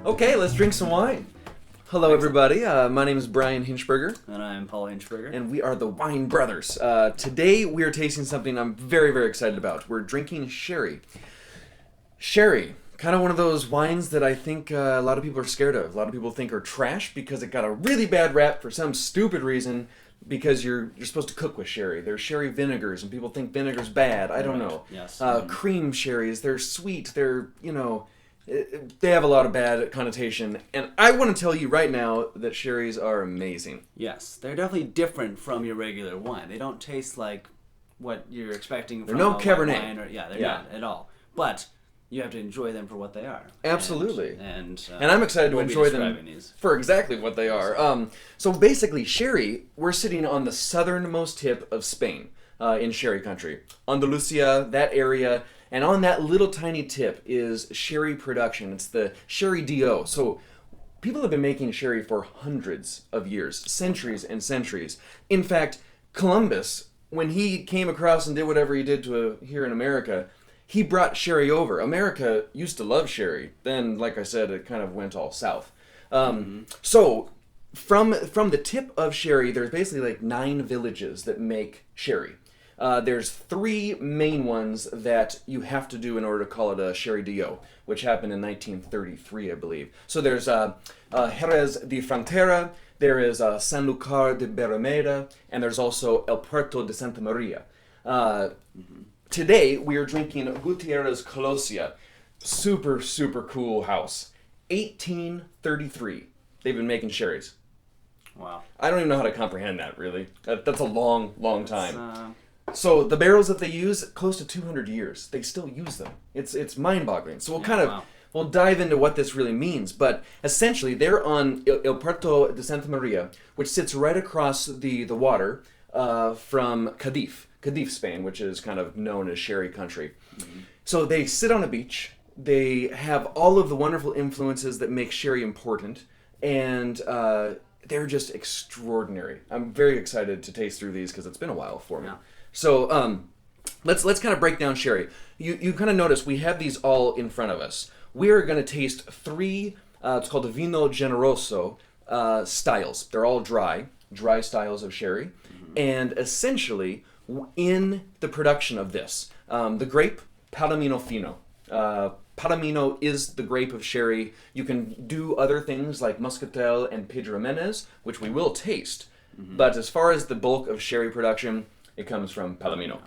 Okay, let's drink some wine. Hello, everybody. My name is Bryan Hinschberger. And I'm Paul Hinschberger. And we are the Wine Brothers. Today, we are tasting something I'm very, very excited about. We're drinking sherry. Sherry, kind of one of those wines that I think a lot of people are scared of. A lot of people think are trash because it got a really bad rap for some stupid reason because you're supposed to cook with sherry. There's sherry vinegars, and people think vinegar's bad. I don't know. Yes. Cream sherries, they're sweet. They're, they have a lot of bad connotation. And I want to tell you right now that sherries are amazing. Yes, they're definitely different from your regular wine. They don't taste like what you're expecting from no a Cabernet. wine. They're not at all. But you have to enjoy them for what they are. Absolutely. And I'm excited to enjoy them these. for exactly what they are. So basically, sherry, we're sitting on the southernmost tip of Spain in sherry country. Andalucia, that area. And on that little tiny tip is sherry production. It's the Sherry D.O. So people have been making sherry for hundreds of years, centuries and centuries. In fact, Columbus, when he came across and did whatever he did to here in America, he brought sherry over. America used to love sherry. Then, like I said, it kind of went all south. So from the tip of sherry, there's basically like 9 villages that make sherry. There's 3 main ones that you have to do in order to call it a Sherry D.O., which happened in 1933, I believe. So there's Jerez-de-Frontera, there is Sanlúcar de Barrameda, and there's also El Puerto de Santa Maria. Today, we are drinking Gutierrez Colosia. Super, super cool house. 1833. They've been making sherries. Wow. I don't even know how to comprehend that, really. That's a long, long time. So the barrels that they use, close to 200 years. They still use them. It's mind-boggling. So we'll dive into what this really means. But essentially, they're on El Puerto de Santa Maria, which sits right across the water from Cadiz, Spain, which is kind of known as sherry country. Mm-hmm. So they sit on a beach. They have all of the wonderful influences that make sherry important, and they're just extraordinary. I'm very excited to taste through these because it's been a while for me. Yeah. So let's kind of break down sherry. You kind of notice we have these all in front of us. We are going to taste 3. It's called the Vino Generoso styles. They're all dry styles of sherry, and essentially in the production of this, the grape Palomino Fino. Palomino is the grape of sherry. You can do other things like Muscatel and Pedro Jimenez, which we will taste. Mm-hmm. But as far as the bulk of sherry production, it comes from Palomino.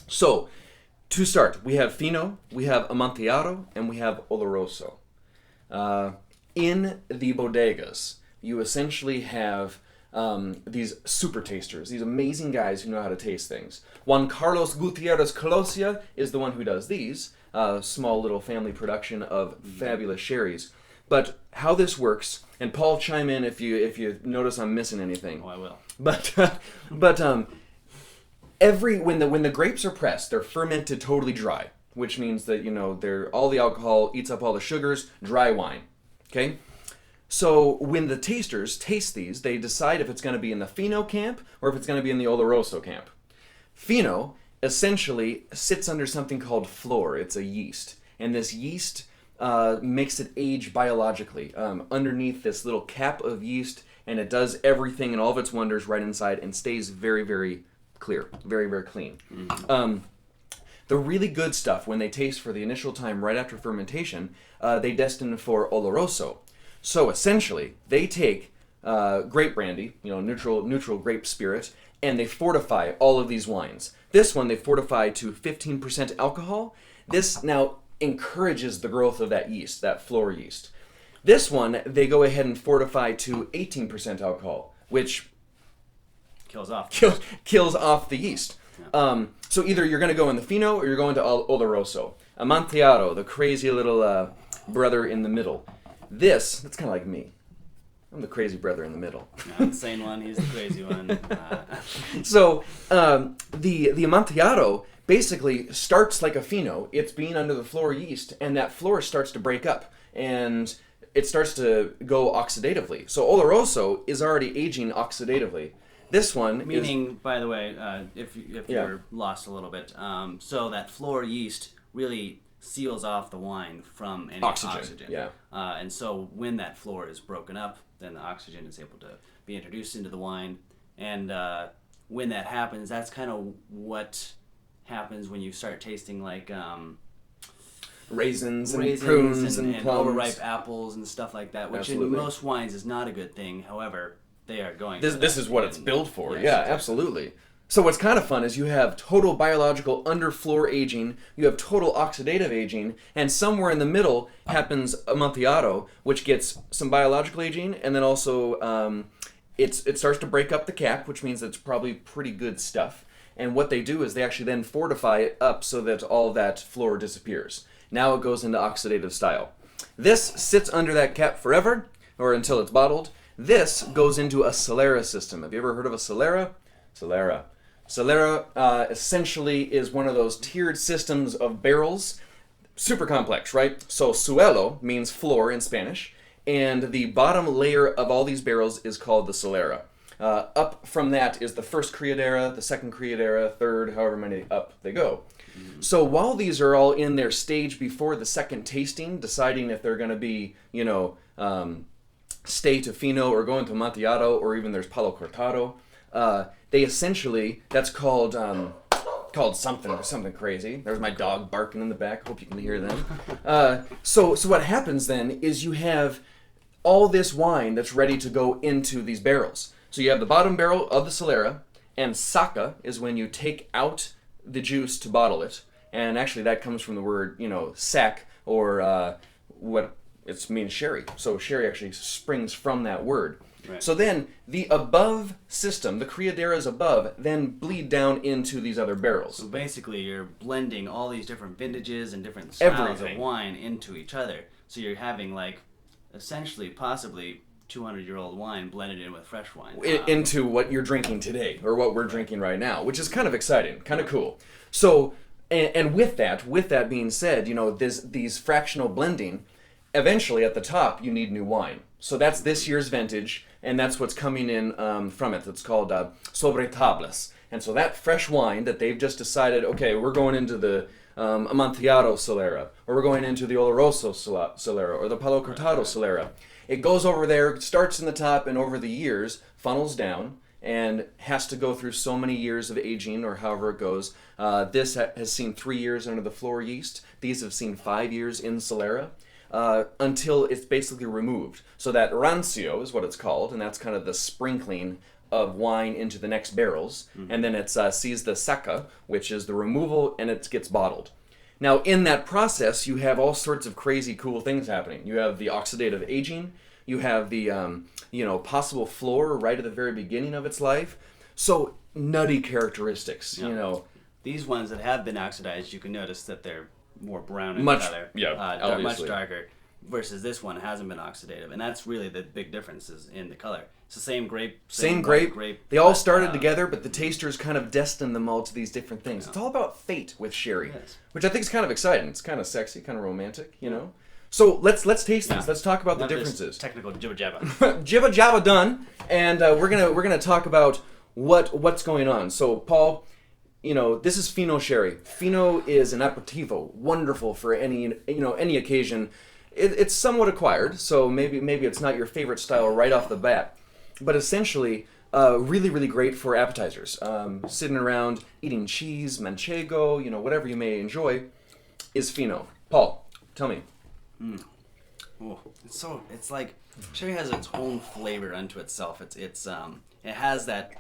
So, to start, we have Fino, we have Amontillado, and we have Oloroso. In the bodegas, you essentially have these super tasters, these amazing guys who know how to taste things. Juan Carlos Gutierrez Colosia is the one who does these, small little family production of fabulous sherries. But how this works, and Paul, chime in if you notice I'm missing anything. Oh, I will. But when the grapes are pressed, they're fermented totally dry, which means that all the alcohol eats up all the sugars. Dry wine, okay. So when the tasters taste these, they decide if it's going to be in the Fino camp or if it's going to be in the Oloroso camp. Fino essentially sits under something called flor. It's a yeast, and this yeast makes it age biologically underneath this little cap of yeast, and it does everything and all of its wonders right inside and stays very, very clear, very, very clean. Mm-hmm. The really good stuff, when they taste for the initial time right after fermentation, they destine for Oloroso. So essentially, they take grape brandy, neutral grape spirit, and they fortify all of these wines. This one they fortify to 15% alcohol. This now encourages the growth of that yeast, that flor yeast. This one they go ahead and fortify to 18% alcohol, which kills off the yeast. Yeah. So either you're going to go in the Fino or you're going to Oloroso. Amontillado, the crazy little brother in the middle. That's kind of like me. I'm the crazy brother in the middle. I'm the sane one, he's the crazy one. So the Amontillado basically starts like a Fino. It's being under the flor yeast, and that flor starts to break up, and it starts to go oxidatively. So Oloroso is already aging oxidatively. This one meaning, by the way, if you're lost a little bit, so that flor yeast really seals off the wine from any oxygen. Yeah. And so when that floor is broken up, then the oxygen is able to be introduced into the wine. And when that happens, that's kind of what happens when you start tasting like raisins and prunes and plums. Overripe apples and stuff like that, which in most wines is not a good thing. However, they are going. This is what it's built for. Yeah, absolutely. So what's kind of fun is you have total biological underfloor aging, you have total oxidative aging, and somewhere in the middle happens Amontillado, which gets some biological aging, and then also it starts to break up the cap, which means it's probably pretty good stuff. And what they do is they actually then fortify it up so that all that floor disappears. Now it goes into oxidative style. This sits under that cap forever, or until it's bottled. This goes into a Solera system. Have you ever heard of a Solera? Solera essentially is one of those tiered systems of barrels. Super complex, right? So suelo means floor in Spanish, and the bottom layer of all these barrels is called the Solera. Up from that is the first criadera, the second criadera, third, however many up they go. So while these are all in their stage before the second tasting, deciding if they're going to be, stay to fino or go into amontillado, or even there's palo cortado, they essentially, that's called something crazy. There's my dog barking in the back. Hope you can hear them. So what happens then is you have all this wine that's ready to go into these barrels. So you have the bottom barrel of the Solera, and saca is when you take out the juice to bottle it. And actually that comes from the word, sac, or what it means sherry. So sherry actually springs from that word. Right. So then the above system, the criaderas above, then bleed down into these other barrels. So basically you're blending all these different vintages and different styles of wine into each other. So you're having essentially possibly 200-year-old wine blended in with fresh wine. Into what you're drinking today, or what we're drinking right now, which is kind of exciting, kind of cool. So, and with that being said, these fractional blending, eventually at the top you need new wine. So that's this year's vintage, and that's what's coming in from it. It's called Sobre Tablas. And so that fresh wine that they've just decided, okay, we're going into the Amontillado Solera, or we're going into the Oloroso Solera, or the Palo Cortado Solera. It goes over there, starts in the top, and over the years funnels down, and has to go through so many years of aging, or however it goes. This has seen 3 years under the floor yeast. These have seen 5 years in Solera. Until it's basically removed. So that rancio is what it's called, and that's kind of the sprinkling of wine into the next barrels. Mm-hmm. And then it sees the saca, which is the removal, and it gets bottled. Now, in that process, you have all sorts of crazy cool things happening. You have the oxidative aging. You have the possible floor right at the very beginning of its life. So nutty characteristics. Yeah. These ones that have been oxidized, you can notice that they're more brown in color, much darker, versus this one hasn't been oxidative, and that's really the big difference is in the color. It's the same grape. Same grape. They all started together, but the tasters kind of destined them all to these different things. Yeah. It's all about fate with sherry, which I think is kind of exciting. It's kind of sexy, kind of romantic, So let's taste these. Let's talk about the differences. Technical jibba jabba. Jibba jabba done, and we're gonna talk about what's going on. So Paul, this is Fino sherry. Fino is an aperitivo, wonderful for any occasion. It's somewhat acquired, so maybe it's not your favorite style right off the bat, but essentially really, really great for appetizers. Sitting around eating cheese, manchego, whatever you may enjoy, is Fino. Paul, tell me. Oh, it's like sherry has its own flavor unto itself. It has that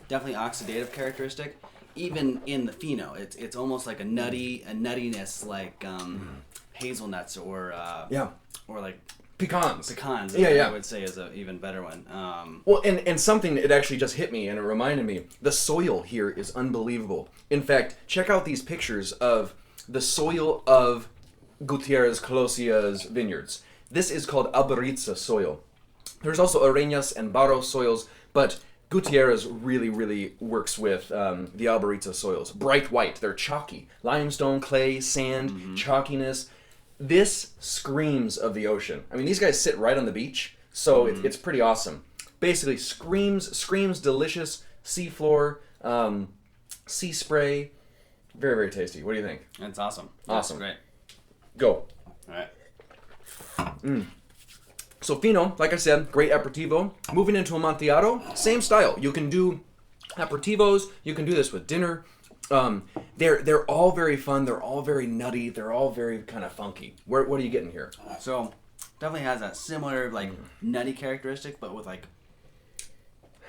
definitely oxidative characteristic. Even in the Fino, it's almost like a nuttiness, like hazelnuts or like pecans. I would say is an even better one. Well, and something it actually just hit me, and it reminded me, the soil here is unbelievable. In fact, check out these pictures of the soil of Gutierrez Colosia's vineyards. This is called Albaritza soil. There's also Arenas and Barro soils, but Gutierrez really, really works with the Albaritza soils. Bright white, they're chalky. Limestone, clay, sand, chalkiness. This screams of the ocean. I mean, these guys sit right on the beach, so it's pretty awesome. Basically, screams delicious seafloor, sea spray. Very, very tasty. What do you think? That's awesome. Awesome. That's great. Go. All right. So Fino, like I said, great aperitivo. Moving into Amontillado, same style. You can do aperitivos. You can do this with dinner. They're all very fun. They're all very nutty. They're all very kind of funky. What are you getting here? So definitely has that similar like nutty characteristic, but with like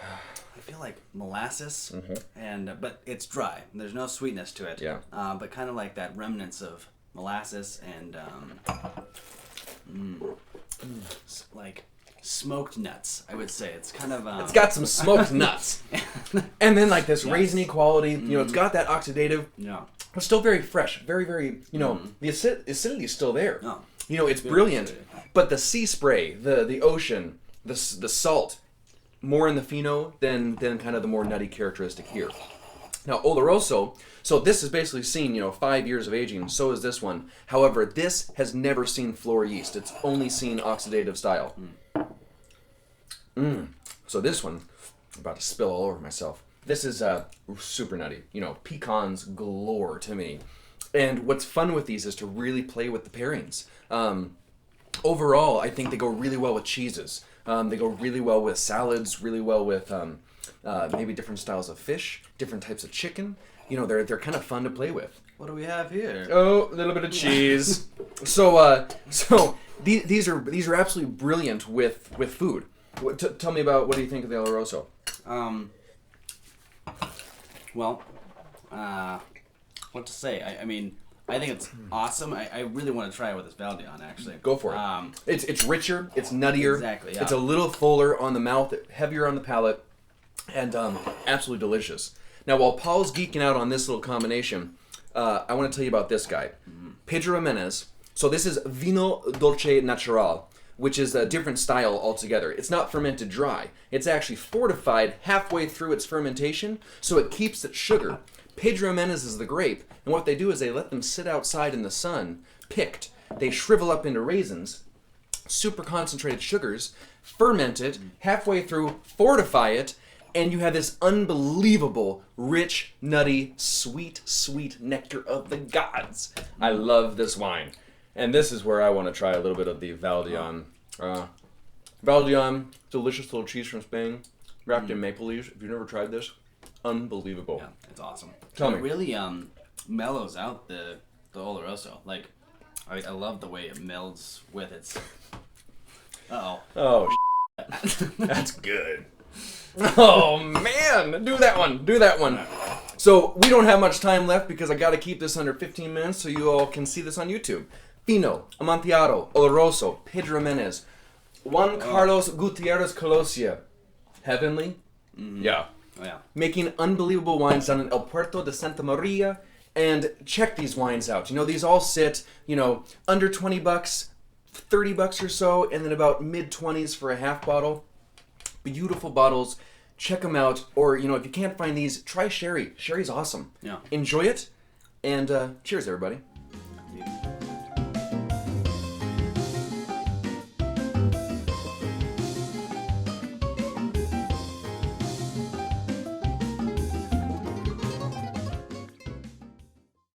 I feel like molasses, and but it's dry. There's no sweetness to it. Yeah. But kind of like that remnants of molasses and like smoked nuts. I would say it's kind of. It's got some smoked nuts, and then like this raisiny quality. You know, it's got that oxidative. Yeah. But still very fresh. Very, very. You know, the acidity is still there. No. You know, it's brilliant. But the sea spray, the ocean, the salt, more in the Fino than kind of the more nutty characteristic here. Now, Oloroso, so this has basically seen, 5 years of aging. So is this one. However, this has never seen floor yeast. It's only seen oxidative style. So this one, I'm about to spill all over myself. This is super nutty. Pecans galore to me. And what's fun with these is to really play with the pairings. Overall, I think they go really well with cheeses. They go really well with salads, really well with maybe different styles of fish, different types of chicken. They're kind of fun to play with. What do we have here? Oh, a little bit of cheese. So these are absolutely brilliant with food. Tell me about what do you think of the Oloroso? Well, what to say? I mean, I think it's awesome. I really want to try it with this Valdion, actually. Go for it. It's richer. It's nuttier. Exactly. Yeah. It's a little fuller on the mouth, heavier on the palate, and absolutely delicious. Now, while Paul's geeking out on this little combination, I want to tell you about this guy, Pedro Jimenez. So this is Vino Dolce Natural, which is a different style altogether. It's not fermented dry. It's actually fortified halfway through its fermentation, so it keeps its sugar. Pedro Jimenez is the grape, and what they do is they let them sit outside in the sun, picked. They shrivel up into raisins, super concentrated sugars, ferment it, halfway through, fortify it, and you have this unbelievable, rich, nutty, sweet, sweet nectar of the gods. I love this wine. And this is where I want to try a little bit of the Valdion. Valdion, delicious little cheese from Spain, wrapped in maple leaves. If you've never tried this, unbelievable. Yeah, it's awesome. Tell me. It really mellows out the Oloroso. Like, I love the way it melds with its. Oh, that's good. Oh man, do that one. So we don't have much time left because I got to keep this under 15 minutes so you all can see this on YouTube. Fino, Amontillado, Oloroso, Pedro Jimenez, Juan Carlos Gutierrez Colosia, heavenly, yeah. Oh, yeah. Making unbelievable wines down in El Puerto de Santa Maria, and check these wines out. These all sit, under $20, $30 or so, and then about mid-20s for a half bottle. Beautiful bottles. Check them out. Or, if you can't find these, try Sherry. Sherry's awesome. Yeah. Enjoy it. And cheers, everybody.